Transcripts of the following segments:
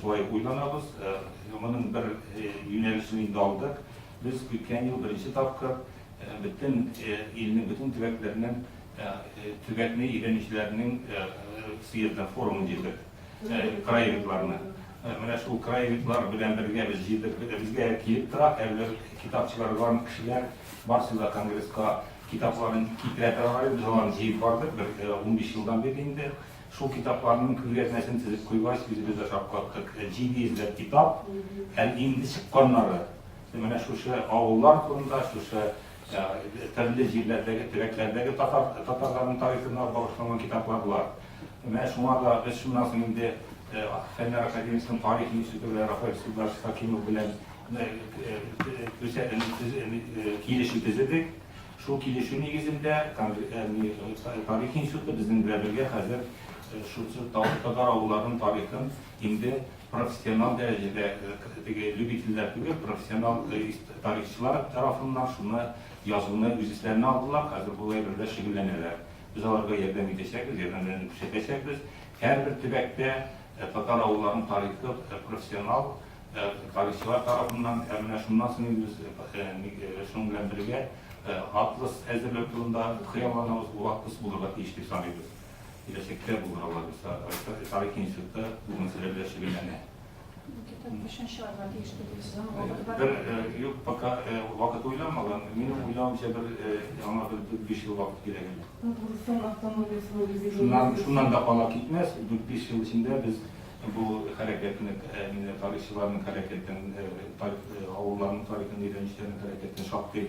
şolay uylanabız. Bunun bir yönelişini de aldık. Biz ötken yıl birinci tapkır bütün ilinin bütün tübeklerinin tübekli iğrenişlerinin sıyırdan forumu girdik. Krayeviklarına. Mana şu krayeviklar bilen birge biz girdik. Bizge kelip turak evler kitapçılar var, kişiler Barcelona Kongreska kitapların kitapları var. Biz olan jeyip vardık. 15 yıldan beri indi. Şu kitaplarının külliyetmesini tizip koybaş, biz de şapkattık. Ciddi izlep kitap, indi çıkkanları. Mana şu ağıllar konuda, şu türlü yerlerdeki, direklerdeki Tatarların tarihine bağışlanan kitaplar var. Mana şunlarla biz şundan sonra indi Fenler Akademisi'nin Tarih Enstitüsü ve Rafael Sülbaş Hakimov bilen kileşi tizledik. Şu kileşi negizinde Tarih Enstitüsü bizim birlikte hazır şu Tatar ağılların tarihinin indi profesyonel derecede lübitliler gibi profesyonel tarihçiler tarafından şunu yazılını üzerlerine aldılar. Hazır bu evlerde şekillenirler. Biz onlara yerden gideceğiz, yerden düşeceğiz. Her bir tübekte Tatar ağılların tarihi profesyonel tarihçiler tarafından şundan sonra biz şununla birlikte Atlas hazırlık yılında kıyamanımız bu Atlas bulurlar iştir sanıyoruz. Gelecekte bulur Allah'ın Tarih Enstitüsü'nde bu meselelerle şekillenir. Yok baka vakit uylanmadan, benim uylanmış ama bir 5 yıl vakit gerekli. Şundan da falan gitmez. 5 yıl içinde biz bu hareketini, tarihçilerin hareketini, ağılların tarihini, iğrençlerin hareketini şartlı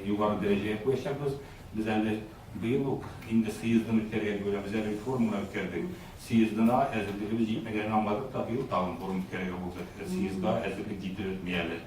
yukarı dereceye koyacağız. Biz elde bu yıl indi siyizdin ülkelere göre bize bir formuna ülkerdik. Siyizdina ezildiğimiz gitmegeni anladık da bir yıl dağın forum ülkelere olacak. Siyizda ezildik ciddi ötmeyelim.